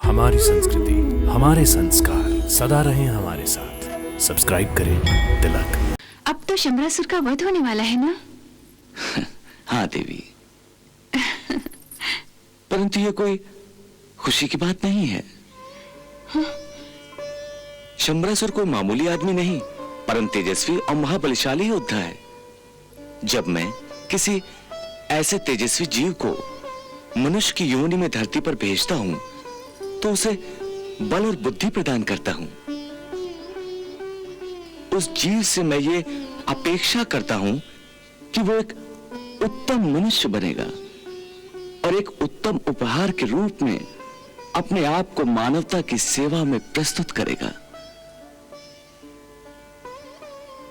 हमारी संस्कृति, हमारे संस्कार सदा रहें हमारे साथ। सब्सक्राइब करें तिलक। अब तो शंबरासुर का वध होने वाला है ना? हाँ देवी, परंतु ये कोई खुशी की बात नहीं है। शंबरासुर कोई मामूली आदमी नहीं, परम तेजस्वी और महाबलशाली योद्धा है। जब मैं किसी ऐसे तेजस्वी जीव को मनुष्य की योनि में धरती पर भेजता हूं, तो उसे बल और बुद्धि प्रदान करता हूं। उस जीव से मैं ये अपेक्षा करता हूं कि वो एक उत्तम मनुष्य बनेगा और एक उत्तम उपहार के रूप में अपने आप को मानवता की सेवा में प्रस्तुत करेगा।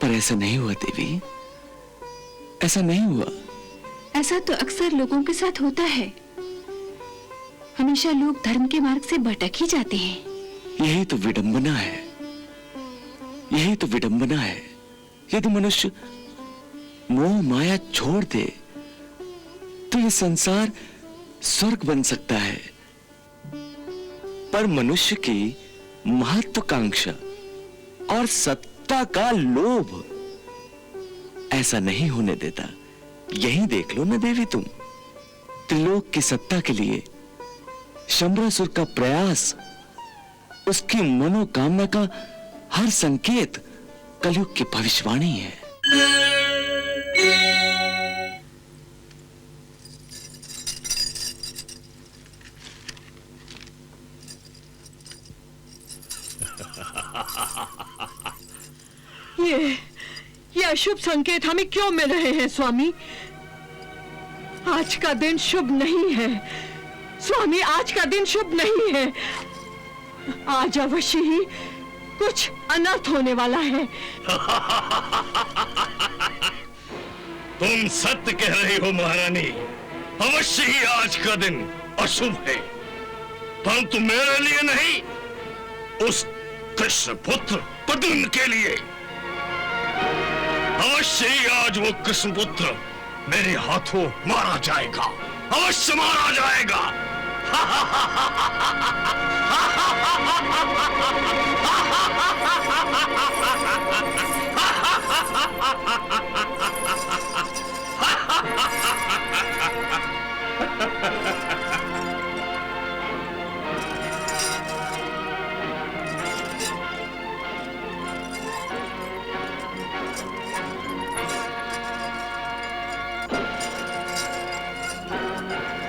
पर ऐसा नहीं हुआ देवी, ऐसा नहीं हुआ। ऐसा तो अक्सर लोगों के साथ होता है। हमेशा लोग धर्म के मार्ग से भटक ही जाते हैं। यही तो विडंबना है, यही तो विडंबना है। यदि मनुष्य मोह माया छोड़ दे तो यह संसार स्वर्ग बन सकता है। पर मनुष्य की महत्वाकांक्षा और सत्ता का लोभ ऐसा नहीं होने देता। यही देख लो ना देवी, तुम त्रिलोक की सत्ता के लिए शंबरासुर का प्रयास, उसकी मनोकामना का हर संकेत कलयुग की भविष्यवाणी है। ये अशुभ संकेत हमें क्यों मिल रहे हैं स्वामी? आज का दिन शुभ नहीं है स्वामी, आज का दिन शुभ नहीं है। आज अवश्य ही कुछ अनर्थ होने वाला है। तुम सत्य कह रही हो महारानी, अवश्य ही आज का दिन अशुभ है, परंतु मेरे लिए नहीं, उस कृष्ण पुत्र प्रद्युम्न के लिए। अवश्य ही आज वो कृष्ण पुत्र मेरे हाथों मारा जाएगा, अवश्य मारा जाएगा।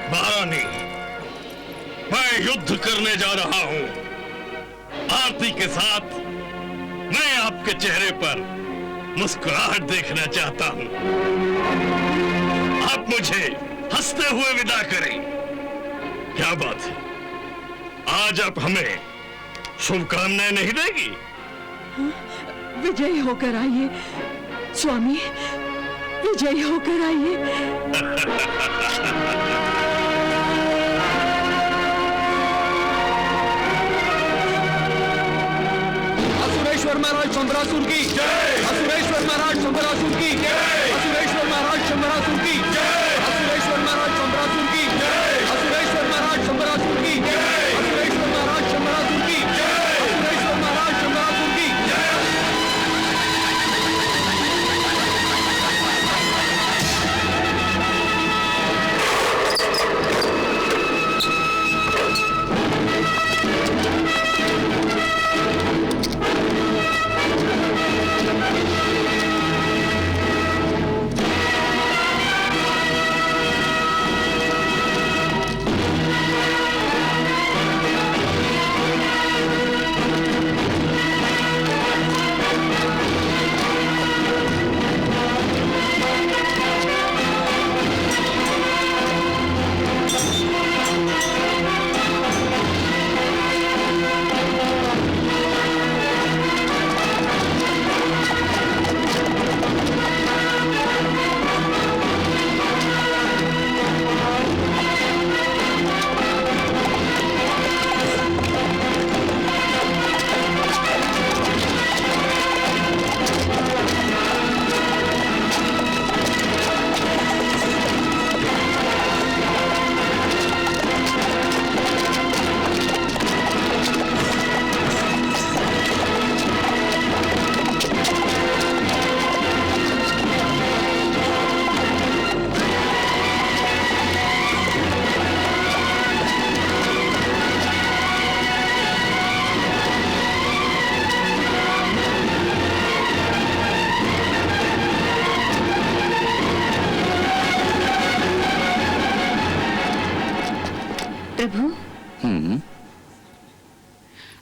महारानी, मैं युद्ध करने जा रहा हूं। आरती के साथ मैं आपके चेहरे पर मुस्कुराहट देखना चाहता हूं। आप मुझे हंसते हुए विदा करें। क्या बात है, आज आप हमें शुभकामनाएं नहीं देगी? विजयी होकर आइए स्वामी, विजयी होकर आइए। असुरेश्वर महाराज शंबरासुर की जय। असुरेश्वर महाराज शंबरासुर की जय। असुरेश्वर महाराज शंबरासुर की जय। असुरेश्वर महाराज शंबरासुर की जय। असुरेश्वर महाराज शंबरासुर की जय। असुरेश्वर महाराज शंबरासुर की जय। असुरेश्वर महाराज शंबरासुर की जय।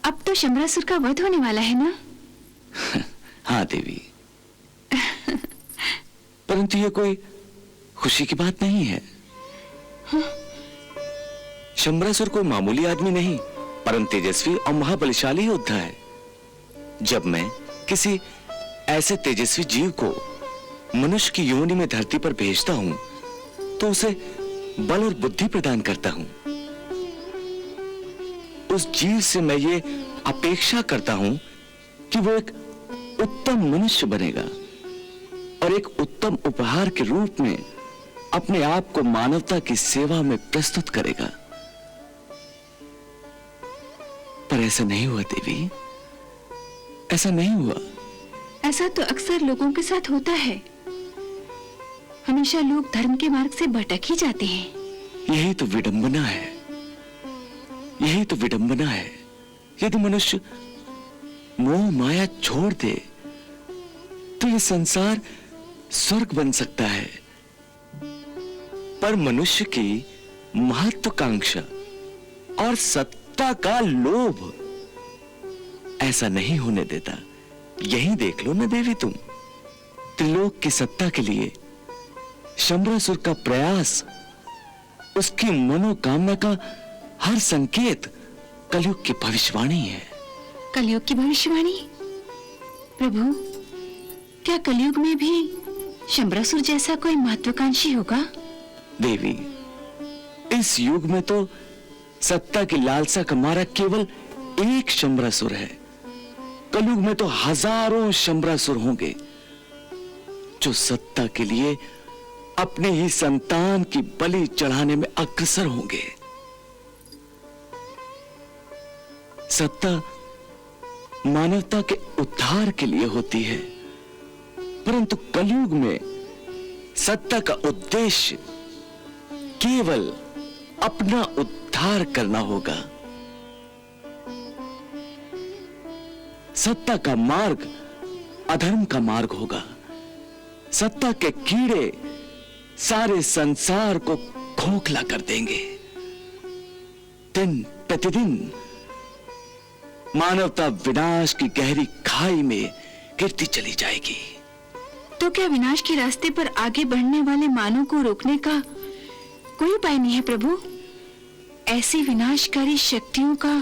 अब तो शंबरासुर का वध होने वाला है ना? हाँ देवी, परंतु ये कोई खुशी की बात नहीं है। शंबरासुर कोई मामूली आदमी नहीं, परम तेजस्वी और महाबलशाली योद्धा है। जब मैं किसी ऐसे तेजस्वी जीव को मनुष्य की योनि में धरती पर भेजता हूं, तो उसे बल और बुद्धि प्रदान करता हूं। उस जीव से मैं ये अपेक्षा करता हूं कि वो एक उत्तम मनुष्य बनेगा और एक उत्तम उपहार के रूप में अपने आप को मानवता की सेवा में प्रस्तुत करेगा। पर ऐसा नहीं हुआ देवी, ऐसा नहीं हुआ। ऐसा तो अक्सर लोगों के साथ होता है। हमेशा लोग धर्म के मार्ग से भटक ही जाते हैं। यही तो विडंबना है, यही तो विडंबना है। यदि मनुष्य मोह माया छोड़ दे तो ये संसार स्वर्ग बन सकता है। पर मनुष्य की महत्वाकांक्षा और सत्ता का लोभ ऐसा नहीं होने देता। यही देख लो ना देवी तुम, त्रिलोक की सत्ता के लिए शंबरासुर का प्रयास, उसकी मनोकामना का हर संकेत कलयुग की भविष्यवाणी है। कलयुग की भविष्यवाणी? प्रभु, क्या कलयुग में भी शंबरासुर जैसा कोई महत्वाकांक्षी होगा? देवी, इस युग में तो सत्ता की लालसा का मारा केवल एक शंबरासुर है। कलयुग में तो हजारों शंबरासुर होंगे जो सत्ता के लिए अपने ही संतान की बलि चढ़ाने में अग्रसर होंगे। सत्ता मानवता के उद्धार के लिए होती है, परंतु कलयुग में सत्ता का उद्देश्य केवल अपना उद्धार करना होगा। सत्ता का मार्ग अधर्म का मार्ग होगा। सत्ता के कीड़े सारे संसार को खोखला कर देंगे। दिन प्रतिदिन मानवता विनाश की गहरी खाई में गिरती चली जाएगी। तो क्या विनाश के रास्ते पर आगे बढ़ने वाले मानव को रोकने का कोई उपाय नहीं है प्रभु? ऐसी विनाशकारी शक्तियों का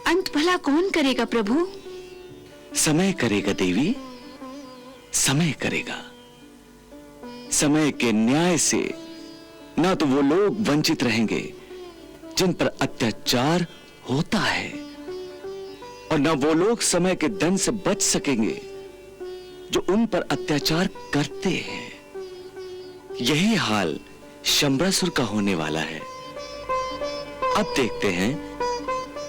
अंत भला कौन करेगा प्रभु? समय करेगा देवी, समय करेगा। समय के न्याय से ना तो वो लोग वंचित रहेंगे जिन पर अत्याचार होता है, और ना वो लोग समय के दंड से बच सकेंगे जो उन पर अत्याचार करते हैं। यही हाल शंबरासुर का होने वाला है। अब देखते हैं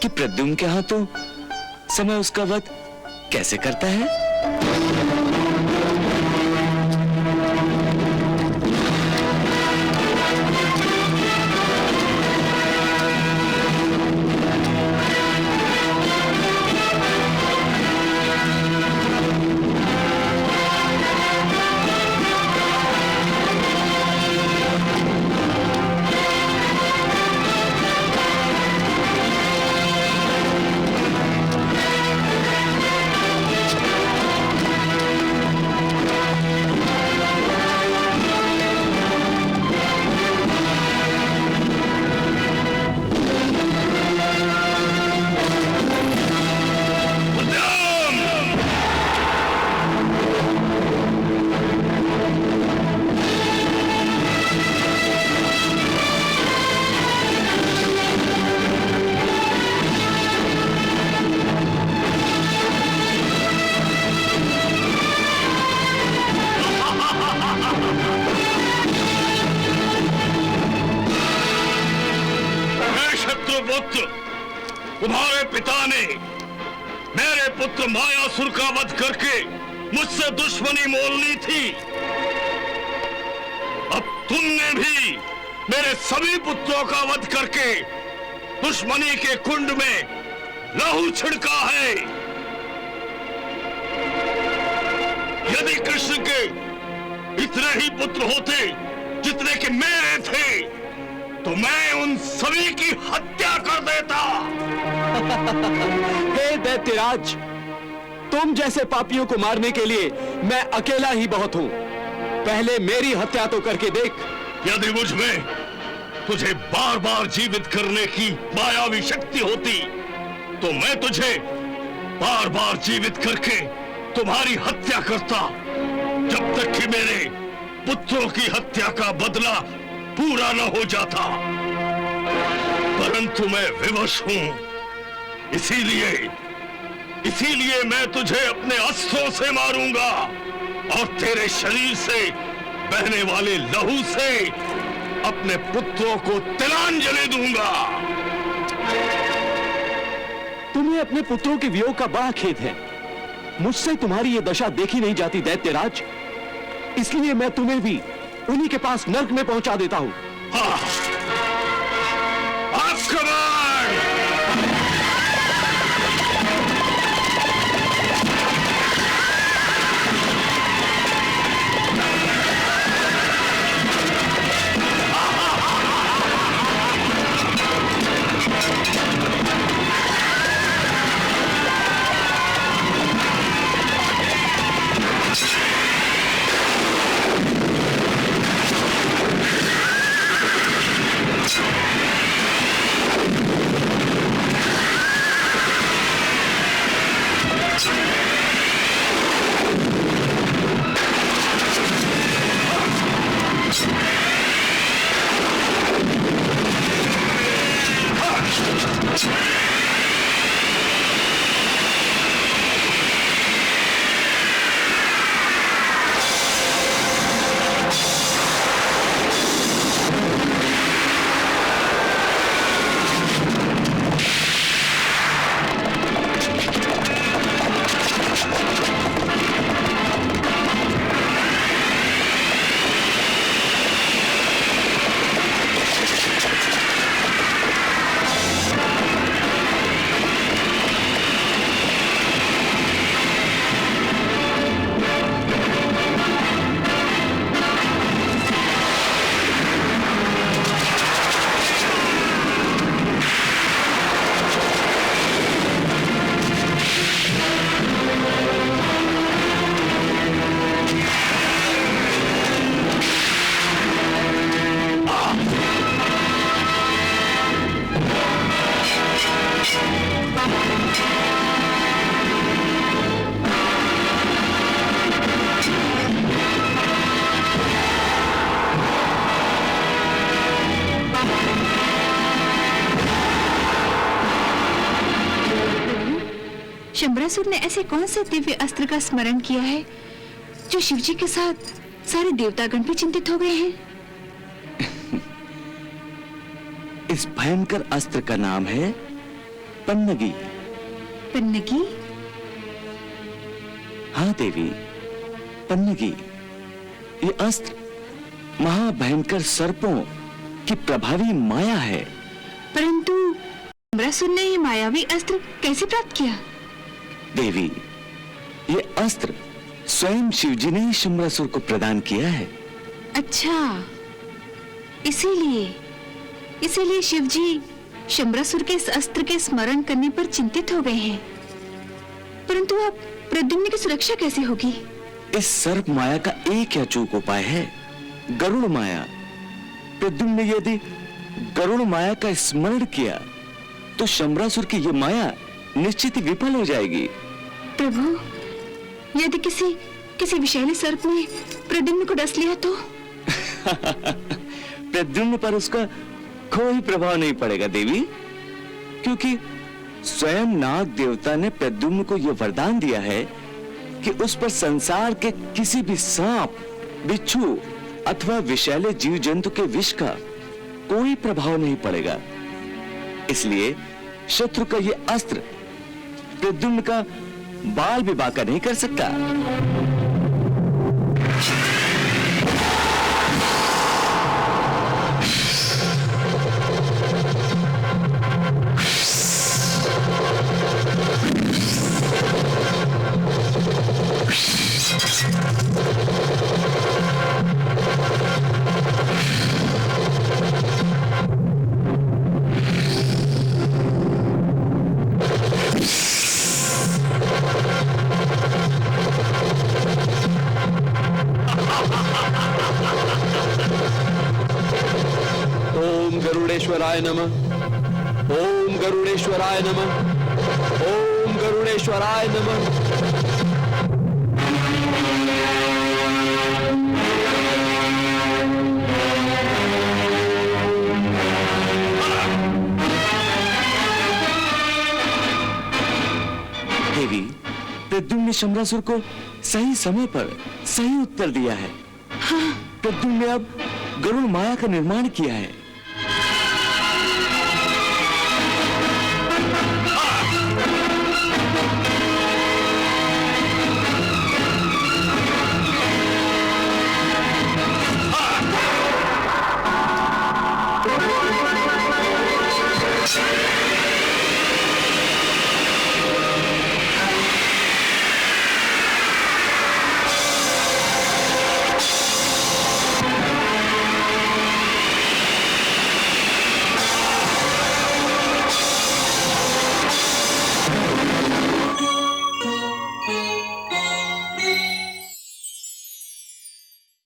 कि प्रद्युम्न के हाथों समय उसका वध कैसे करता है। तुम्हारे पिता ने मेरे पुत्र मायासुर का वध करके मुझसे दुश्मनी मोल ली थी। अब तुमने भी मेरे सभी पुत्रों का वध करके दुश्मनी के कुंड में लहू छिड़का है। यदि कृष्ण के इतने ही पुत्र होते जितने कि मेरे थे, तो मैं उन सभी की हत्या कर देता। हे दैत्यराज, तुम जैसे पापियों को मारने के लिए मैं अकेला ही बहुत हूं। पहले मेरी हत्या तो करके देख। यदि मुझ में तुझे बार बार जीवित करने की मायावी शक्ति होती तो मैं तुझे बार बार जीवित करके तुम्हारी हत्या करता, जब तक कि मेरे पुत्रों की हत्या का बदला पूरा न हो जाता। परंतु मैं विवश हूं, इसीलिए मैं तुझे अपने अस्त्रों से मारूंगा और तेरे शरीर से बहने वाले लहू से अपने पुत्रों को तिलांजलि दूंगा। तुम्हें अपने पुत्रों के वियोग का बड़ा खेद है। मुझसे तुम्हारी ये दशा देखी नहीं जाती दैत्यराज, इसलिए मैं तुम्हें भी उन्हीं के पास नर्क में पहुंचा देता हूं। हाँ, आक्रमण! शंबरासुर ने ऐसे कौन से दिव्य अस्त्र का स्मरण किया है जो शिवजी के साथ सारे देवतागण भी चिंतित हो गए हैं? इस भयंकर अस्त्र का नाम है पन्नगी। पन्नगी? हाँ देवी, पन्नगी। ये अस्त्र महाभयंकर सर्पों की प्रभावी माया है। परंतु शंबरासुर ने ये मायावी अस्त्र कैसे प्राप्त किया? देवी, ये अस्त्र स्वयं शिवजी ने ही शंबरासुर को प्रदान किया है। अच्छा, इसीलिए शिवजी शंबरासुर के इस अस्त्र के स्मरण करने पर चिंतित हो गए हैं। परंतु अब प्रद्युम्न की सुरक्षा कैसे होगी? इस सर्प माया का एक अचूक उपाय है, गरुड़ माया। प्रद्युम्न ने यदि गरुड़ माया का स्मरण किया तो शंबरासुर की यह माया निश्चित ही विफल हो जाएगी। प्रभु, यदि किसी विषैले सर्प ने प्रद्युम्न को डस लिया तो? प्रद्युम्न पर उसका कोई प्रभाव नहीं पड़ेगा देवी, क्योंकि स्वयं नाग देवता ने प्रद्युम्न को यह वरदान दिया है कि उस पर संसार के किसी भी सांप, बिच्छू अथवा विषैले जीव जंतु के विष का कोई प्रभाव नहीं पड़ेगा। इसलिए शत्रु का यह अस्त्र प्रद्युम्न का बाल भी बांका नहीं कर सकता। गरुडेश्वराय नमः। ओम गरुडेश्वराय नमः। ओम गरुडेश्वराय नमः। देवी, प्रद्युम्न ने शंबरासुर को सही समय पर सही उत्तर दिया है। प्रद्युम्न ने अब गरुड़ माया का निर्माण किया है।